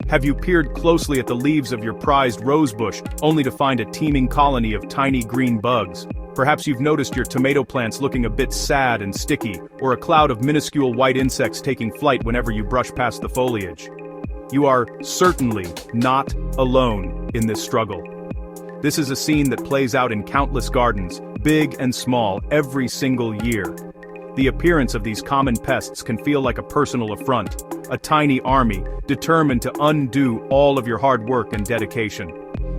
Have you peered closely at the leaves of your prized rosebush, only to find a teeming colony of tiny green bugs? Perhaps you've noticed your tomato plants looking a bit sad and sticky, or a cloud of minuscule white insects taking flight whenever you brush past the foliage. You are certainly not alone in this struggle. This is a scene that plays out in countless gardens, big and small, every single year. The appearance of these common pests can feel like a personal affront, a tiny army, determined to undo all of your hard work and dedication.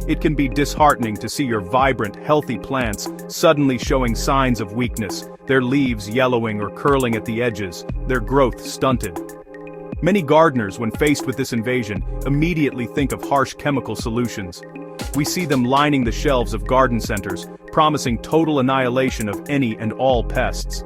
It can be disheartening to see your vibrant, healthy plants suddenly showing signs of weakness, their leaves yellowing or curling at the edges, their growth stunted. Many gardeners, when faced with this invasion, immediately think of harsh chemical solutions. We see them lining the shelves of garden centers, promising total annihilation of any and all pests.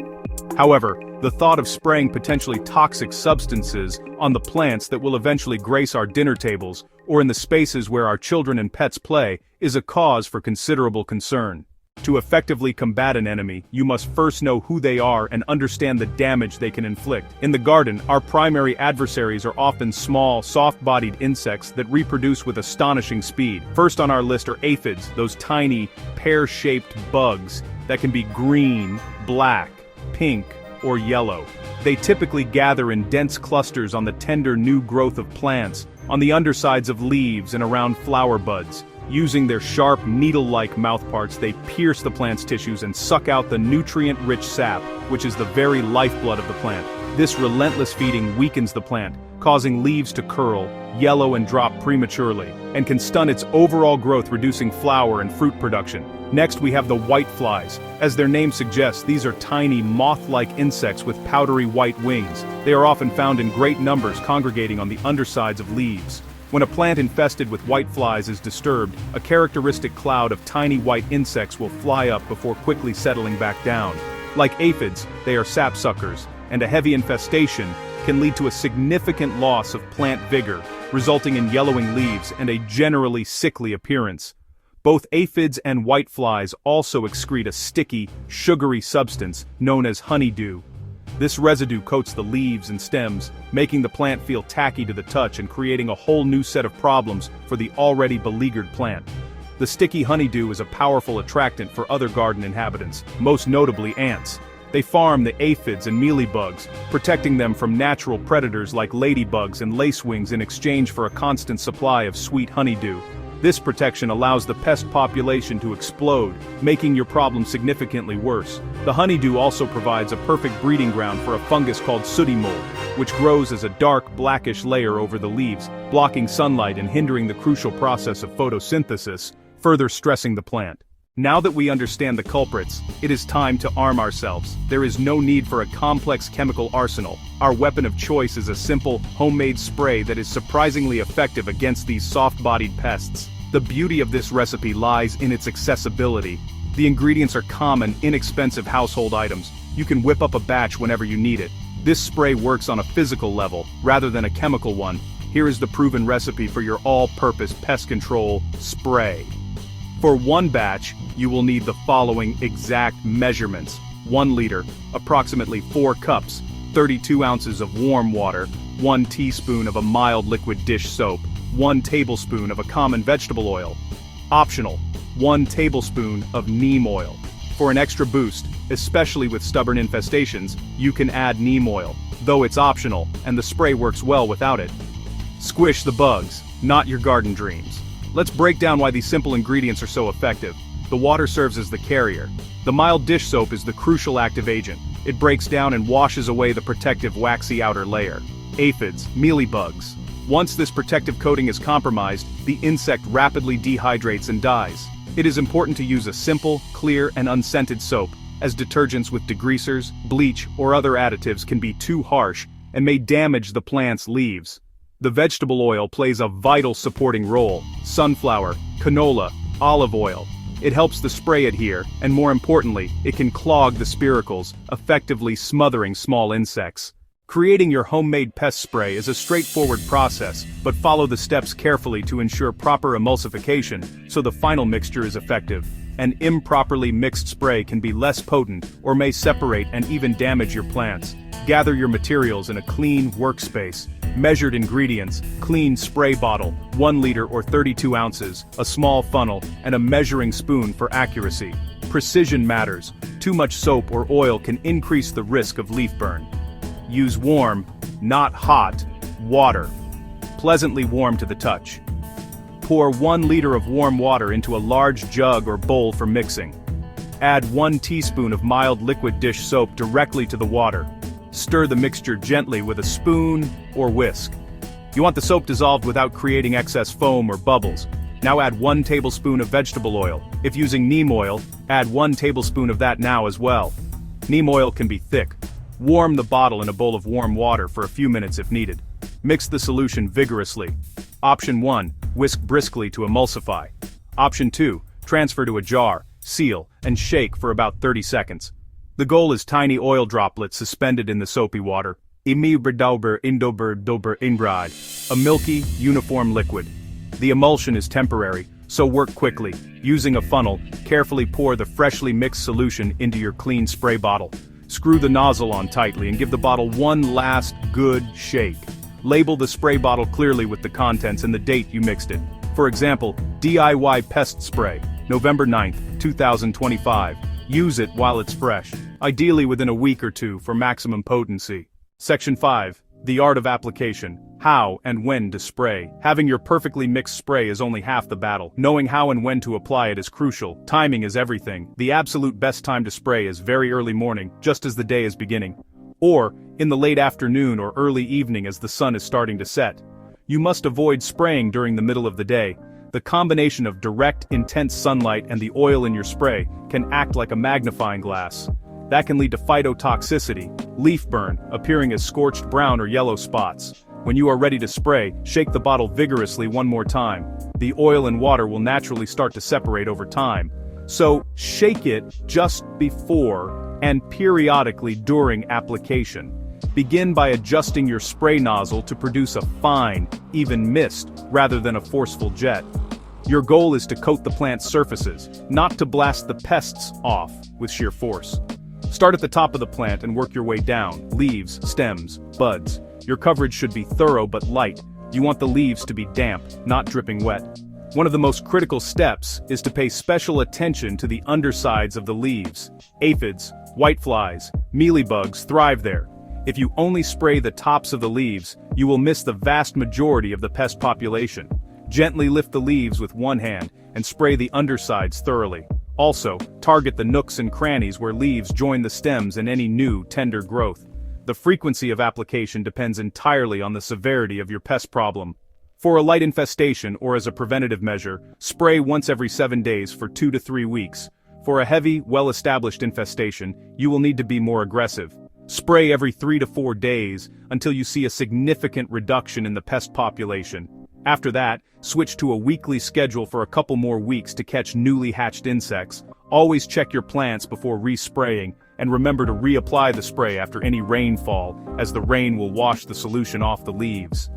However, the thought of spraying potentially toxic substances on the plants that will eventually grace our dinner tables, or in the spaces where our children and pets play, is a cause for considerable concern. To effectively combat an enemy, you must first know who they are and understand the damage they can inflict. In the garden, our primary adversaries are often small, soft-bodied insects that reproduce with astonishing speed. First on our list are aphids, those tiny, pear-shaped bugs that can be green, black, pink, or yellow. They typically gather in dense clusters on the tender new growth of plants, on the undersides of leaves and around flower buds. Using their sharp, needle-like mouthparts, they pierce the plant's tissues and suck out the nutrient-rich sap, which is the very lifeblood of the plant. This relentless feeding weakens the plant, causing leaves to curl, yellow and drop prematurely, and can stun its overall growth, reducing flower and fruit production. Next we have the whiteflies. As their name suggests, these are tiny, moth-like insects with powdery white wings. They are often found in great numbers congregating on the undersides of leaves. When a plant infested with whiteflies is disturbed, a characteristic cloud of tiny white insects will fly up before quickly settling back down. Like aphids, they are sapsuckers, and a heavy infestation can lead to a significant loss of plant vigor, resulting in yellowing leaves and a generally sickly appearance. Both aphids and whiteflies also excrete a sticky, sugary substance known as honeydew. This residue coats the leaves and stems, making the plant feel tacky to the touch and creating a whole new set of problems for the already beleaguered plant. The sticky honeydew is a powerful attractant for other garden inhabitants, most notably ants. They farm the aphids and mealybugs, protecting them from natural predators like ladybugs and lacewings in exchange for a constant supply of sweet honeydew. This protection allows the pest population to explode, making your problem significantly worse. The honeydew also provides a perfect breeding ground for a fungus called sooty mold, which grows as a dark, blackish layer over the leaves, blocking sunlight and hindering the crucial process of photosynthesis, further stressing the plant. Now that we understand the culprits, it is time to arm ourselves. There is no need for a complex chemical arsenal. Our weapon of choice is a simple, homemade spray that is surprisingly effective against these soft-bodied pests. The beauty of this recipe lies in its accessibility. The ingredients are common, inexpensive household items. You can whip up a batch whenever you need it. This spray works on a physical level, rather than a chemical one. Here is the proven recipe for your all-purpose pest control spray. For one batch, you will need the following exact measurements. 1 liter, approximately 4 cups, 32 ounces of warm water, 1 teaspoon of a mild liquid dish soap, 1 tablespoon of a common vegetable oil. Optional, 1 tablespoon of neem oil. For an extra boost, especially with stubborn infestations, you can add neem oil, though it's optional, and the spray works well without it. Squish the bugs, not your garden dreams. Let's break down why these simple ingredients are so effective. The water serves as the carrier. The mild dish soap is the crucial active agent. It breaks down and washes away the protective waxy outer layer. Aphids, mealybugs. Once this protective coating is compromised, the insect rapidly dehydrates and dies. It is important to use a simple, clear, and unscented soap, as detergents with degreasers, bleach, or other additives can be too harsh and may damage the plant's leaves. The vegetable oil plays a vital supporting role. Sunflower, canola, olive oil. It helps the spray adhere, and more importantly, it can clog the spiracles, effectively smothering small insects. Creating your homemade pest spray is a straightforward process, but follow the steps carefully to ensure proper emulsification, so the final mixture is effective. An improperly mixed spray can be less potent, or may separate and even damage your plants. Gather your materials in a clean workspace. Measured ingredients: clean spray bottle, 1 liter or 32 ounces, a small funnel, and a measuring spoon for accuracy. Precision matters. Too much soap or oil can increase the risk of leaf burn. Use warm, not hot, water. Pleasantly warm to the touch. Pour 1 liter of warm water into a large jug or bowl for mixing. Add 1 teaspoon of mild liquid dish soap directly to the water. Stir the mixture gently with a spoon or whisk. You want the soap dissolved without creating excess foam or bubbles. Now add 1 tablespoon of vegetable oil. If using neem oil, add 1 tablespoon of that now as well. Neem oil can be thick. Warm the bottle in a bowl of warm water for a few minutes if needed. Mix the solution vigorously. Option 1, whisk briskly to emulsify. Option 2, transfer to a jar, seal, and shake for about 30 seconds. The goal is tiny oil droplets suspended in the soapy water. A milky, uniform liquid. The emulsion is temporary, so work quickly. Using a funnel, carefully pour the freshly mixed solution into your clean spray bottle. Screw the nozzle on tightly and give the bottle one last good shake. Label the spray bottle clearly with the contents and the date you mixed it. For example, DIY Pest Spray, November 9, 2025. Use it while it's fresh, ideally within a week or two for maximum potency. Section 5. The Art of Application. How and when to spray. Having your perfectly mixed spray is only half the battle. Knowing how and when to apply it is crucial. Timing is everything. The absolute best time to spray is very early morning, just as the day is beginning. Or, in the late afternoon or early evening as the sun is starting to set. You must avoid spraying during the middle of the day. The combination of direct, intense sunlight and the oil in your spray can act like a magnifying glass. That can lead to phytotoxicity, leaf burn, appearing as scorched brown or yellow spots. When you are ready to spray, shake the bottle vigorously one more time. The oil and water will naturally start to separate over time. So, shake it just before and periodically during application. Begin by adjusting your spray nozzle to produce a fine, even mist, rather than a forceful jet. Your goal is to coat the plant's surfaces, not to blast the pests off with sheer force. Start at the top of the plant and work your way down: leaves, stems, buds. Your coverage should be thorough but light. You want the leaves to be damp, not dripping wet. One of the most critical steps is to pay special attention to the undersides of the leaves. Aphids, whiteflies, mealybugs thrive there. If you only spray the tops of the leaves, you will miss the vast majority of the pest population. Gently lift the leaves with one hand and spray the undersides thoroughly. Also, target the nooks and crannies where leaves join the stems and any new, tender growth. The frequency of application depends entirely on the severity of your pest problem. For a light infestation or as a preventative measure, spray once every 7 days for 2 to 3 weeks. For a heavy, well-established infestation, you will need to be more aggressive. Spray every 3 to 4 days until you see a significant reduction in the pest population. After that, switch to a weekly schedule for a couple more weeks to catch newly hatched insects. Always check your plants before respraying, and remember to reapply the spray after any rainfall, as the rain will wash the solution off the leaves.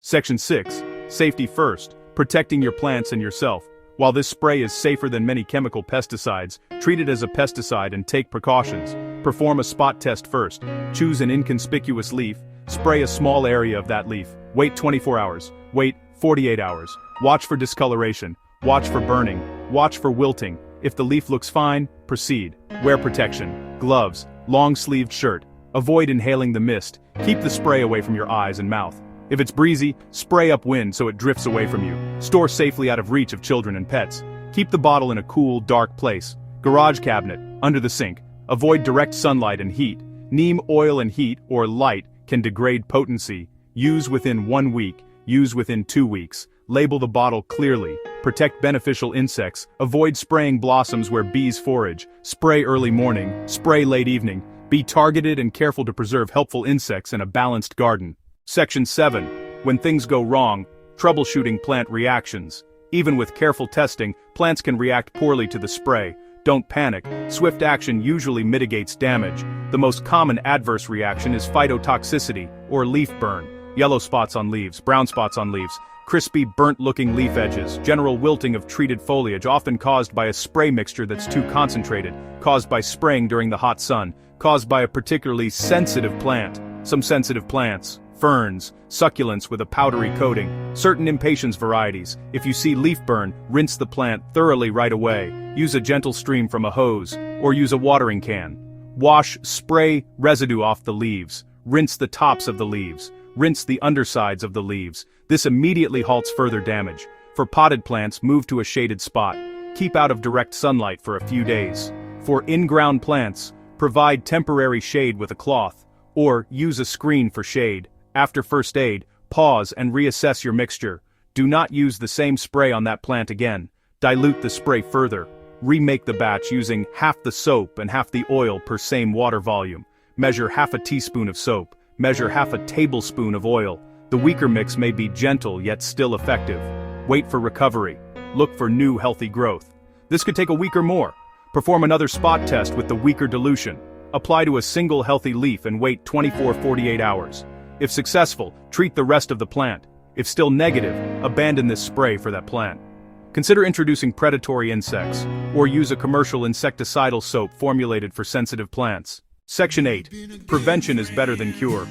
Section 6. Safety first. Protecting your plants and yourself. While this spray is safer than many chemical pesticides, treat it as a pesticide and take precautions. Perform a spot test first. Choose an inconspicuous leaf. Spray a small area of that leaf. Wait 24 hours. Wait 48 hours. Watch for discoloration. Watch for burning. Watch for wilting. If the leaf looks fine, proceed. Wear protection. Gloves. Long-sleeved shirt. Avoid inhaling the mist. Keep the spray away from your eyes and mouth. If it's breezy, spray upwind so it drifts away from you. Store safely out of reach of children and pets. Keep the bottle in a cool, dark place. Garage cabinet, under the sink. Avoid direct sunlight and heat. Neem oil and heat, or light, can degrade potency. Use within 1 week. Use within 2 weeks. Label the bottle clearly. Protect beneficial insects. Avoid spraying blossoms where bees forage. Spray early morning. Spray late evening. Be targeted and careful to preserve helpful insects in a balanced garden. Section 7. When things go wrong, troubleshooting plant reactions. Even with careful testing, plants can react poorly to the spray. Don't panic. Swift action usually mitigates damage. The most common adverse reaction is phytotoxicity, or leaf burn. Yellow spots on leaves, brown spots on leaves, Crispy, burnt-looking leaf edges, general wilting of treated foliage often caused by a spray mixture that's too concentrated, caused by spraying during the hot sun, caused by a particularly sensitive plant. Some sensitive plants, ferns, succulents with a powdery coating, certain impatiens varieties. If you see leaf burn, rinse the plant thoroughly right away. Use a gentle stream from a hose, or use a watering can. Wash, spray residue off the leaves. Rinse the tops of the leaves. Rinse the undersides of the leaves. This immediately halts further damage. For potted plants, move to a shaded spot. Keep out of direct sunlight for a few days. For in-ground plants, provide temporary shade with a cloth, or use a screen for shade. After first aid, pause and reassess your mixture. Do not use the same spray on that plant again. Dilute the spray further. Remake the batch using half the soap and half the oil per same water volume. Measure half a teaspoon of soap. Measure half a tablespoon of oil. The weaker mix may be gentle yet still effective. Wait for recovery. Look for new healthy growth. This could take a week or more. Perform another spot test with the weaker dilution. Apply to a single healthy leaf and wait 24-48 hours. If successful, treat the rest of the plant. If still negative, abandon this spray for that plant. Consider introducing predatory insects, or use a commercial insecticidal soap formulated for sensitive plants. Section 8. Prevention is better than cure.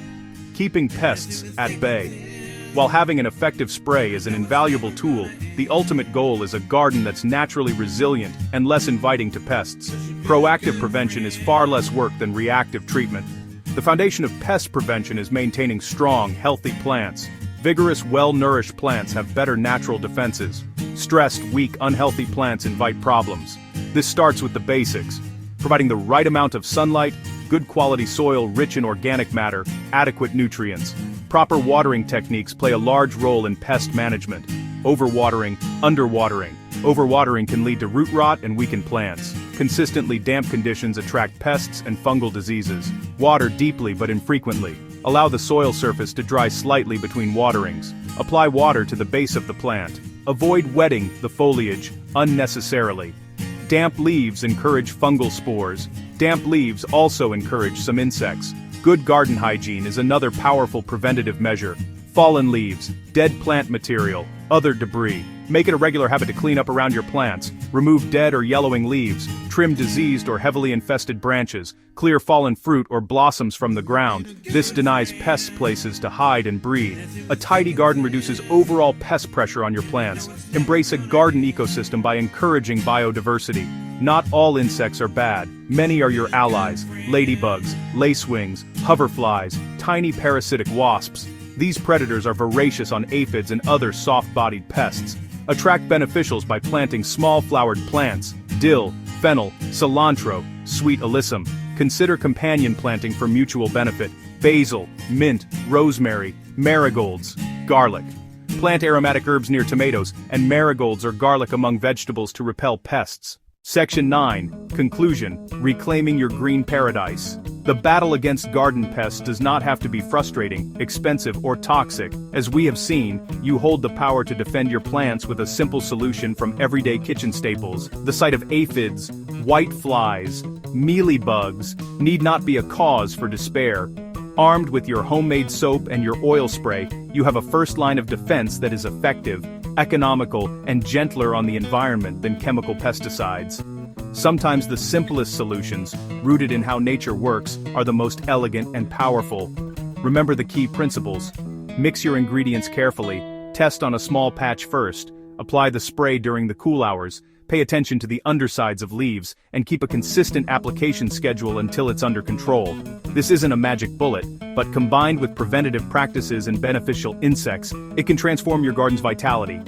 Keeping pests at bay. While having an effective spray is an invaluable tool, the ultimate goal is a garden that's naturally resilient and less inviting to pests. Proactive prevention is far less work than reactive treatment. The foundation of pest prevention is maintaining strong, healthy plants. Vigorous, well-nourished plants have better natural defenses. Stressed, weak, unhealthy plants invite problems. This starts with the basics: providing the right amount of sunlight, good quality soil rich in organic matter, adequate nutrients. Proper watering techniques play a large role in pest management. Overwatering, underwatering. Overwatering can lead to root rot and weaken plants. Consistently damp conditions attract pests and fungal diseases. Water deeply but infrequently. Allow the soil surface to dry slightly between waterings. Apply water to the base of the plant. Avoid wetting the foliage unnecessarily. Damp leaves encourage fungal spores. Damp leaves also encourage some insects. Good garden hygiene is another powerful preventative measure. Fallen leaves, dead plant material, other debris. Make it a regular habit to clean up around your plants. Remove dead or yellowing leaves. Trim diseased or heavily infested branches. Clear fallen fruit or blossoms from the ground. This denies pests places to hide and breed. A tidy garden reduces overall pest pressure on your plants. Embrace a garden ecosystem by encouraging biodiversity. Not all insects are bad. Many are your allies. Ladybugs, lacewings, hoverflies, tiny parasitic wasps. These predators are voracious on aphids and other soft-bodied pests. Attract beneficials by planting small-flowered plants: dill, fennel, cilantro, sweet alyssum. Consider companion planting for mutual benefit: basil, mint, rosemary, marigolds, garlic. Plant aromatic herbs near tomatoes, and marigolds or garlic among vegetables to repel pests. Section 9. Conclusion. Reclaiming your green paradise. The battle against garden pests does not have to be frustrating, expensive, or toxic. As we have seen, you hold the power to defend your plants with a simple solution from everyday kitchen staples. The sight of aphids, whiteflies, mealybugs need not be a cause for despair. Armed with your homemade soap and your oil spray, you have a first line of defense that is effective, economical, and gentler on the environment than chemical pesticides. Sometimes the simplest solutions, rooted in how nature works, are the most elegant and powerful. Remember the key principles. Mix your ingredients carefully, test on a small patch first, apply the spray during the cool hours, pay attention to the undersides of leaves, and keep a consistent application schedule until it's under control. This isn't a magic bullet, but combined with preventative practices and beneficial insects, it can transform your garden's vitality.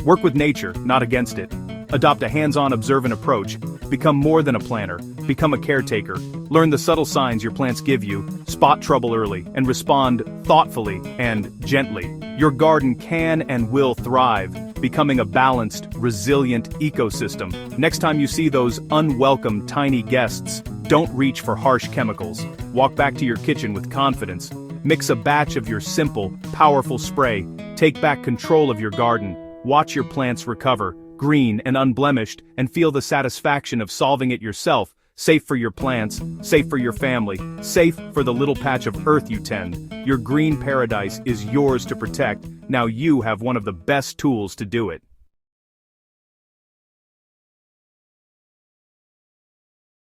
Work with nature, not against it. Adopt a hands-on observant approach. Become more than a planter. Become a caretaker. Learn the subtle signs your plants give you, spot trouble early, and respond thoughtfully and gently. Your garden can and will thrive, becoming a balanced, resilient ecosystem. Next time you see those unwelcome tiny guests, don't reach for harsh chemicals. Walk back to your kitchen with confidence. Mix a batch of your simple, powerful spray. Take back control of your garden. Watch your plants recover, green and unblemished, and feel the satisfaction of solving it yourself. Safe for your plants, safe for your family, safe for the little patch of earth you tend. Your green paradise is yours to protect. Now you have one of the best tools to do it.